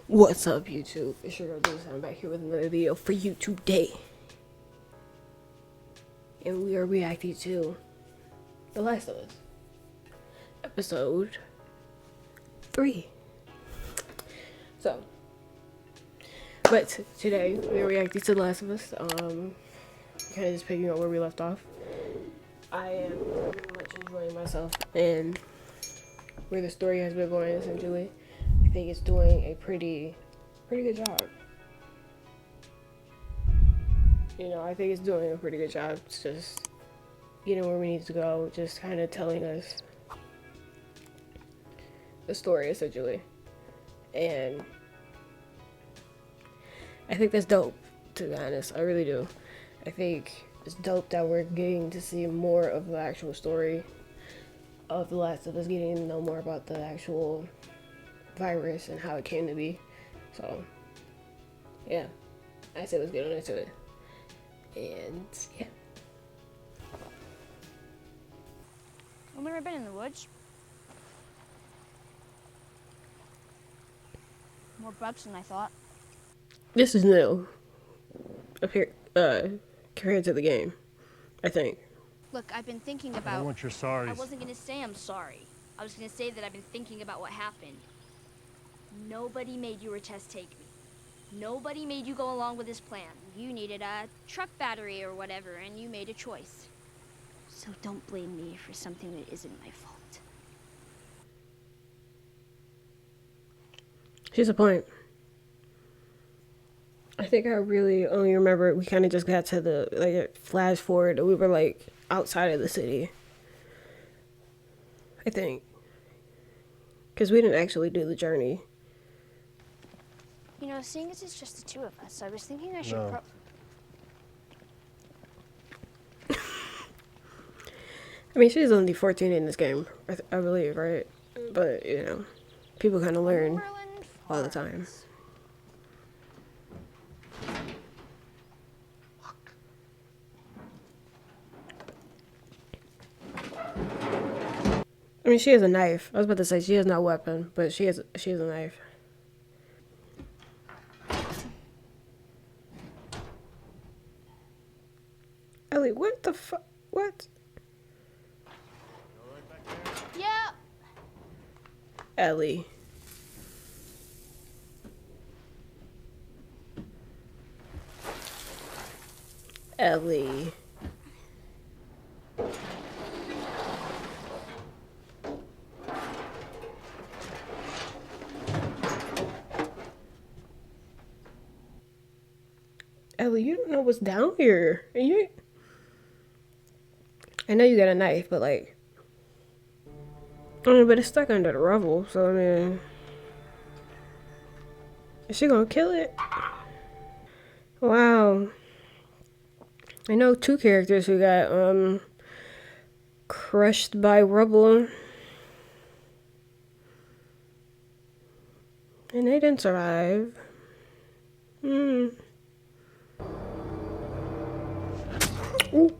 What's up, YouTube? It's your girl Deuce. I'm back here with another video for you today. And we are reacting to The Last of Us, episode 3. So, but today we're reacting to The Last of Us. Kind of just picking up where we left off. I am very much enjoying myself and where the story has been going, essentially. I think it's doing a pretty good job. You know, I think it's doing a pretty good job. It's just getting where we need to go, just kind of telling us the story, essentially. And I think that's dope, to be honest. I really do. I think it's dope that we're getting to see more of the actual story of The Last of Us, getting to know more about the actual virus and how it came to be. So, yeah. I say let's get on into it. And, yeah. I've never been in the woods. More bugs than I thought. This is new. Compared to the game, I think. Look, I've been thinking I about... don't want your sorries. I wasn't gonna say I'm sorry. I was gonna say that I've been thinking about what happened. Nobody made you or Tess take me. Nobody made you go along with this plan. You needed a truck battery or whatever, and you made a choice. So don't blame me for something that isn't my fault. She's a point. I think I really only remember we kind of just got to the, like, flash forward. We were, like, outside of the city. I think. Because we didn't actually do the journey. You know, seeing as it's just the two of us, I was thinking I should No. I mean, she's only 14 in this game, I believe, right? But, you know, people kind of learn all the time. I mean, she has a knife. I was about to say she has no weapon, but she has a knife. Ellie, what the fuck? What? Yeah. Ellie. Ellie. Ellie, you don't know what's down here. And you... I know you got a knife, but, like... I mean, but it's stuck under the rubble, so, I mean... Is she gonna kill it? Wow. I know two characters who got, crushed by rubble. And they didn't survive. Hmm. Ooh.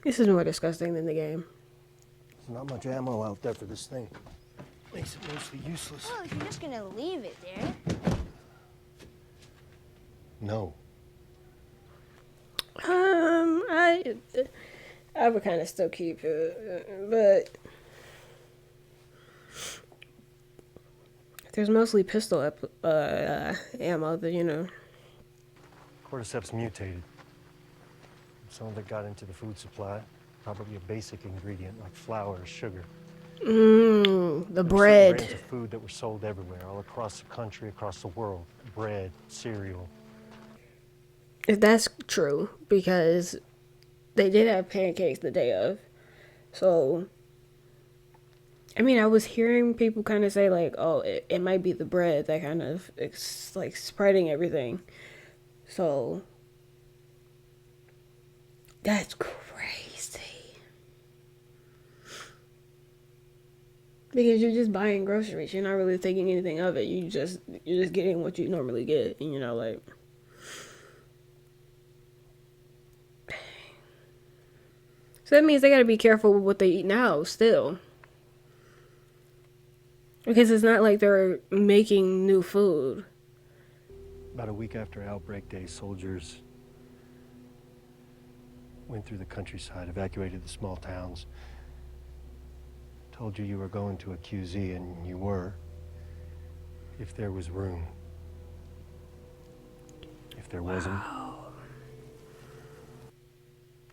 This is more disgusting than the game. There's not much ammo out there for this thing. Makes it mostly useless. Well, if you're just gonna leave it there. No. I would kind of still keep it, but there's mostly pistol ammo that, you know. Cordyceps mutated. Some of it got into the food supply. Probably a basic ingredient like flour or sugar. The There were certain bread. brands of food that were sold everywhere, all across the country, across the world. Bread, cereal. If that's true, because they did have pancakes the day of. So, I mean, I was hearing people kind of say, like, oh, it might be the bread that kind of, it's like spreading everything. So, that's crazy. Because you're just buying groceries. You're not really thinking anything of it. You're just getting what you normally get. And like, so that means they gotta be careful with what they eat now still. Because it's not like they're making new food. About a week after Outbreak Day, soldiers went through the countryside, evacuated the small towns. Told you were going to a QZ, and you were. If there was room. If there wasn't.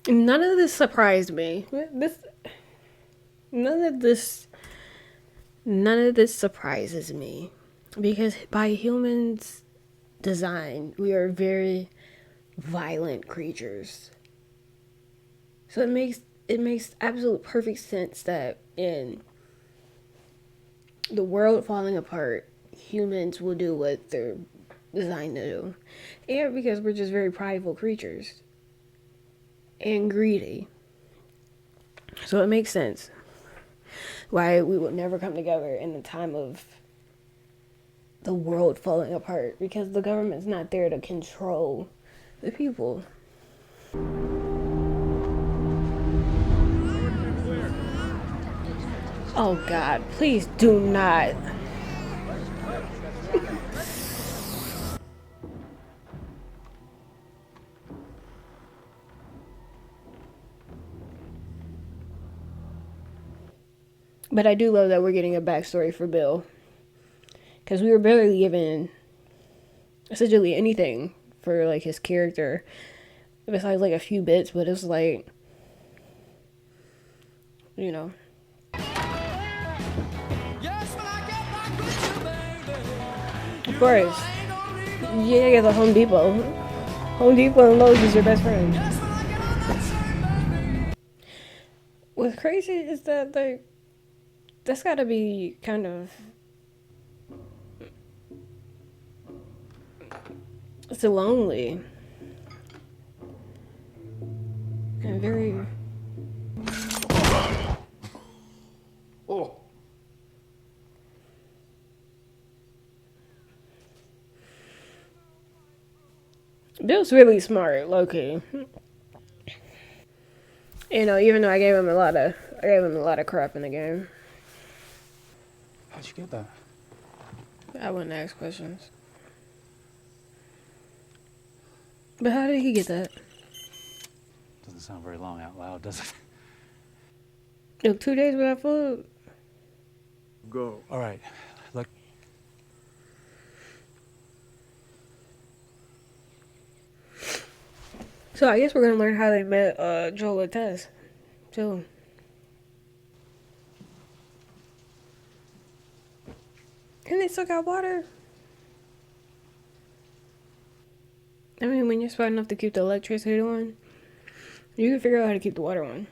None of this surprised me. None of this surprises me. Because by humans' design, we are very violent creatures. So it makes absolute perfect sense that in the world falling apart, humans will do what they're designed to do. And because we're just very prideful creatures. And greedy. So it makes sense why we would never come together in the time of the world falling apart, because the government's not there to control the people. Oh God, please do not. But I do love that we're getting a backstory for Bill. Because we were barely given essentially anything for like his character. Besides like a few bits, but it's like, you know. Of course. Yeah, get the Home Depot. Home Depot and Lowe's is your best friend. What's crazy is that like that's gotta be kind of, it's lonely and very. Oh. Bill's really smart, low-key. You know, even though I gave him a lot of crap in the game. How'd you get that? I wouldn't ask questions. But how did he get that? Doesn't sound very long out loud, does it? You know, 2 days without food. Go. All right. Look. So I guess we're gonna learn how they met Joel and Tess, too. And they still got water. I mean, when you're smart enough to keep the electricity on, you can figure out how to keep the water on.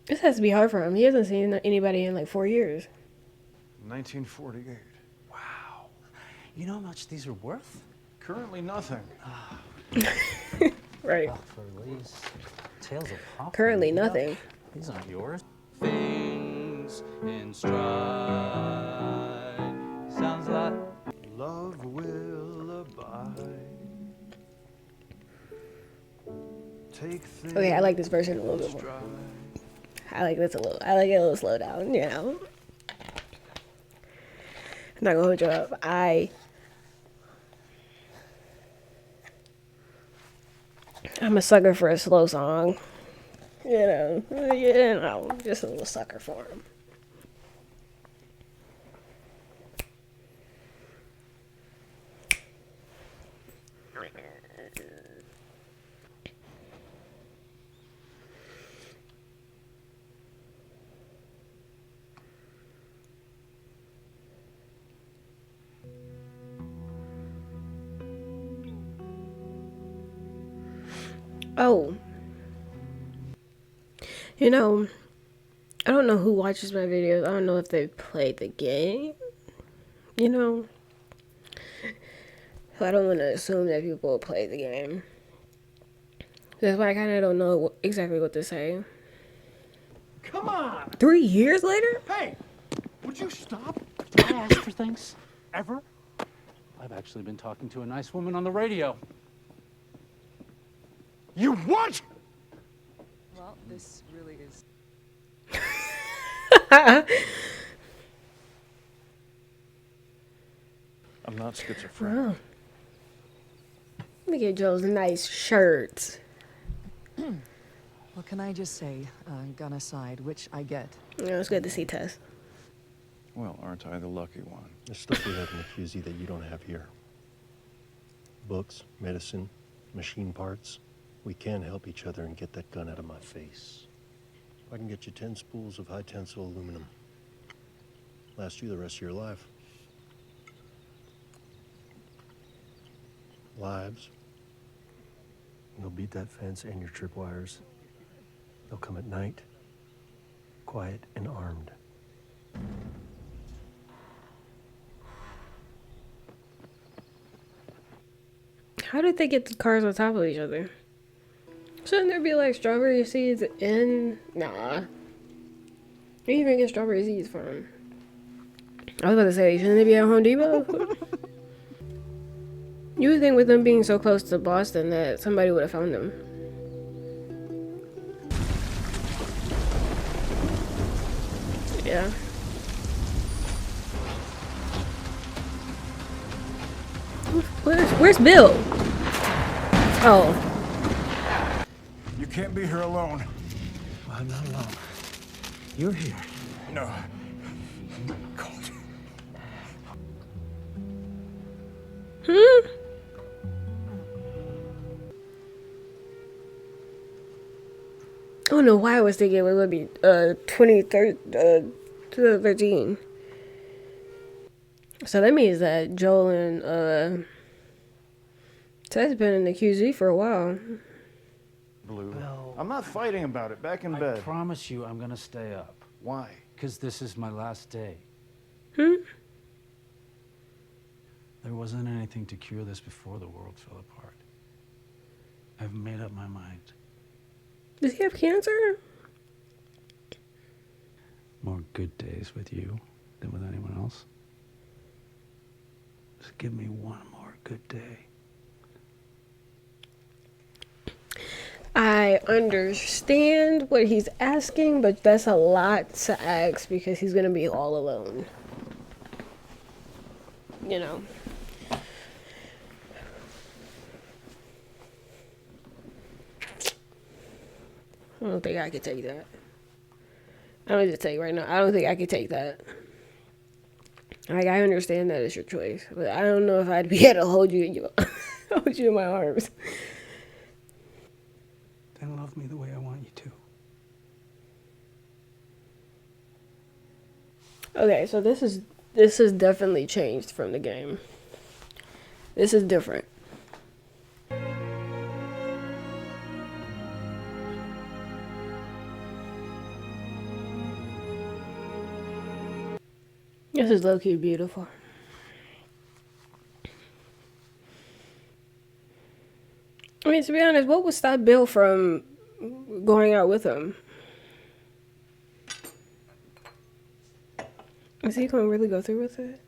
This has to be hard for him. He hasn't seen anybody in like 4 years. 1948. Wow. You know how much these are worth? Currently nothing. Right. Oh, please. Tales of Hoffman. Currently You know, nothing. These aren't yours. Things in stride. Sounds like Love will abide. Take things Okay, I like this version a little bit more. stride. I like it a little slow down, you know. I'm not gonna hold you up. I'm a sucker for a slow song. You know, just a little sucker for him. Oh. You know, I don't know who watches my videos. I don't know if they played the game. You know? So I don't want to assume that people play the game. That's why I kind of don't know exactly what to say. Come on! 3 years later? Hey! Would you stop? Do I ask for things? Ever? I've actually been talking to a nice woman on the radio. You what? Well, this really is. I'm not schizophrenic. Oh. Look at Joe's nice shirt. Well, can I just say, gun aside, which I get. Yeah, it's good to see Tess. Well, aren't I the lucky one? There's stuff we have in the QZ that you don't have here. Books, medicine, machine parts. We can help each other and get that gun out of my face. I can get you 10 spools of high tensile aluminum. Last you the rest of your life. Lives. They'll beat that fence and your tripwires. They'll come at night, quiet and armed. How did they get the cars on top of each other? Shouldn't there be like strawberry seeds in? Nah. Where do you even get strawberry seeds from? I was about to say, shouldn't they be at Home Depot? You would think with them being so close to Boston that somebody would have found them. Yeah. Where's Bill? Oh. You can't be here alone. I'm not alone. You're here. No. I'm cold. I don't know why I was thinking it would be 2013. So that means that Joel and Ted's been in the QZ for a while. Blue. Well, I'm not fighting about it. Back in I bed. promise you I'm gonna stay up. Why? Because this is my last day. Hmm? There wasn't anything to cure this before the world fell apart. I've made up my mind. Does he have cancer? More good days with you than with anyone else. Just give me one more good day. I understand what he's asking, but that's a lot to ask because he's gonna be all alone. You know. I don't think I could take that. I don't even tell you right now. I don't think I could take that. Like, I understand that it's your choice, but I don't know if I'd be able to hold you in hold you in my arms. Then love me the way I want you to. Okay, so this is definitely changed from the game. This is different. This is low-key beautiful. I mean, to be honest, what would stop Bill from going out with him? Is he gonna really go through with it?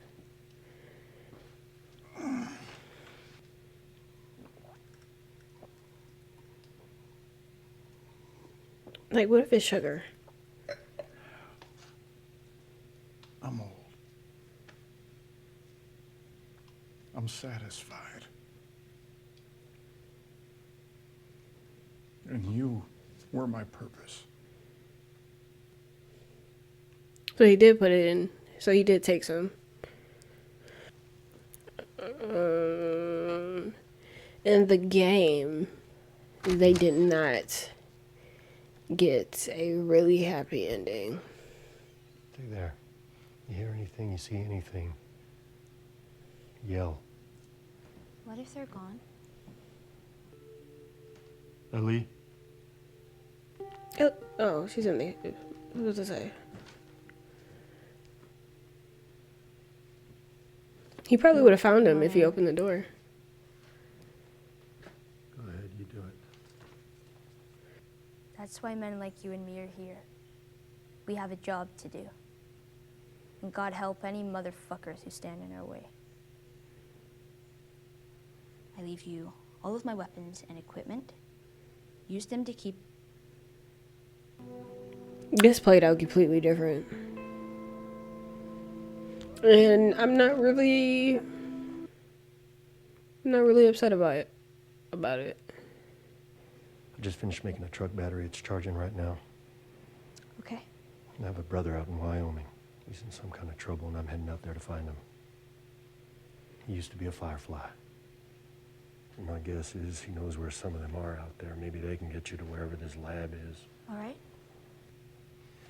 Like, what if it's sugar? I'm old. I'm satisfied. And you were my purpose. So he did put it in. So he did take some. In the game, they did not get a really happy ending. Stay there. You hear anything, you see anything, yell. What if they're gone? Ali? Oh, she's in there. What was I say? He probably would have found him if he opened the door. Go ahead, you do it. That's why men like you and me are here. We have a job to do. And God help any motherfuckers who stand in our way. I leave you all of my weapons and equipment. Use them to keep... This played out completely different. And I'm not really upset about it. I just finished making a truck battery. It's charging right now. Okay. I have a brother out in Wyoming. He's in some kind of trouble, and I'm heading out there to find him. He used to be a Firefly. And my guess is he knows where some of them are out there. Maybe they can get you to wherever this lab is. All right.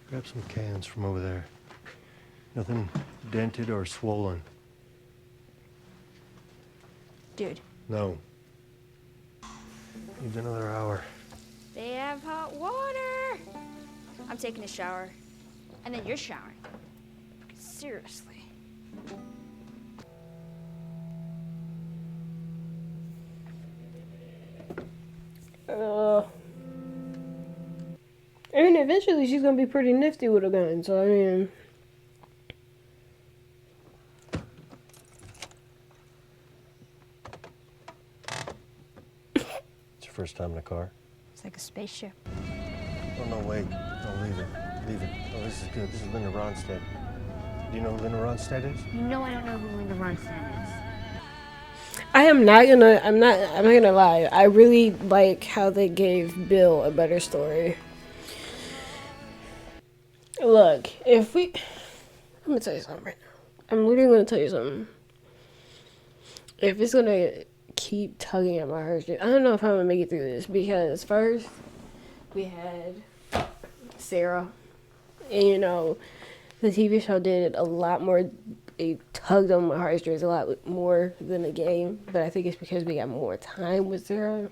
Grab some cans from over there. Nothing dented or swollen. Dude. No. Needs another hour. They have hot water. I'm taking a shower. And then you're showering. Seriously. I mean, eventually she's gonna be pretty nifty with a gun, so I mean... It's your first time in a car? It's like a spaceship. Oh, no, wait. No, leave it. Leave it. Oh, this is good. This is Linda Ronstadt. Do you know who Linda Ronstadt is? You know I don't know who Linda Ronstadt is. I'm not gonna lie. I really like how they gave Bill a better story. Look, I'm gonna tell you something right now. I'm literally gonna tell you something. If it's gonna keep tugging at my heartstrings, I don't know if I'm gonna make it through this, because first we had Sarah, and you know, the TV show did a lot more. It tugged on my heartstrings a lot more than the game, but I think it's because we got more time with Sarah.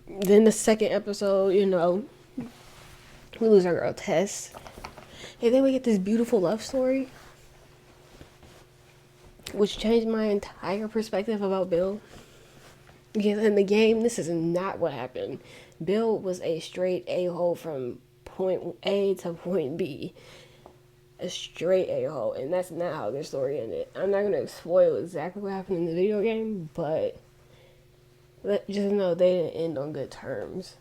Then the second episode, you know, we lose our girl Tess, and then we get this beautiful love story, which changed my entire perspective about Bill. Because in the game, this is not what happened. Bill was a straight a-hole from point A to point B. A straight a-hole, and that's not how their story ended. I'm not gonna spoil exactly what happened in the video game, but just know they didn't end on good terms,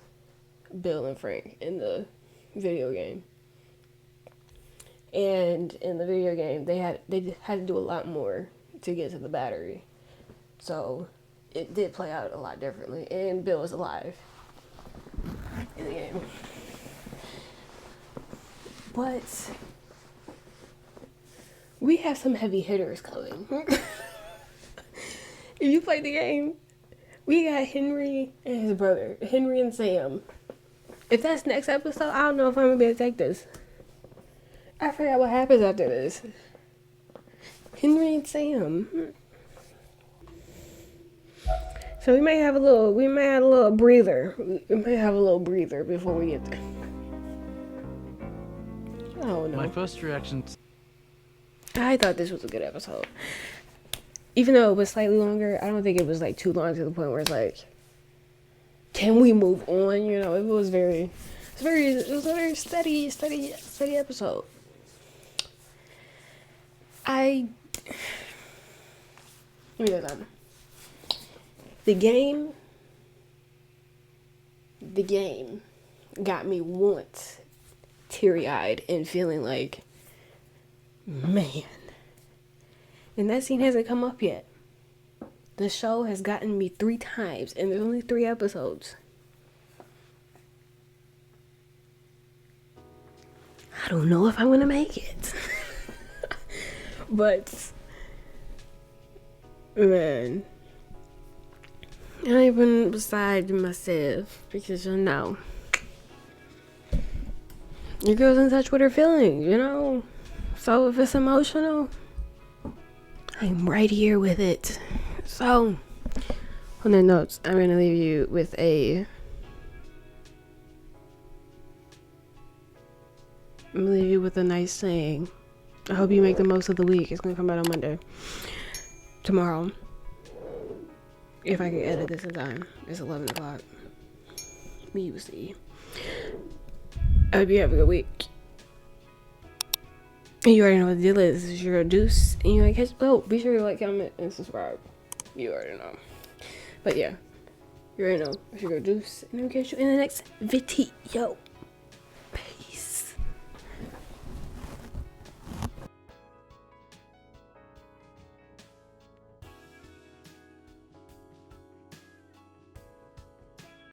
Bill and Frank, in the video game. And in the video game, they had to do a lot more to get to the battery, so it did play out a lot differently. And Bill was alive in the game, but we have some heavy hitters coming. If you played the game, we got Henry and his brother, Henry and Sam. If that's next episode, I don't know if I'm gonna be able to take this. I forgot what happens after this. Henry and Sam. So we might have a little breather. We might have a little breather before we get there. Oh no. My first reaction. I thought this was a good episode. Even though it was slightly longer, I don't think it was like too long to the point where it's like, can we move on? You know, it was a very steady episode. Let me go down. The game got me once teary-eyed and feeling like, man. And that scene hasn't come up yet. The show has gotten me 3 times, and there's only 3 episodes. I don't know if I'm gonna make it. But, man, I even beside myself, because you know, your girl's in touch with her feelings, you know? So if it's emotional, I'm right here with it. So, on that note, I'm going to leave you with a nice saying. I hope you make the most of the week. It's going to come out on Monday. Tomorrow. If I can edit this in time. It's 11 o'clock. Muesli. I hope you have a good week. And you already know what the deal is. This is your girl Deuce. And you like catch. Oh, be sure to like, comment, and subscribe. You already know. But yeah, you already know. It's your girl Deuce. And I'll catch you in the next video.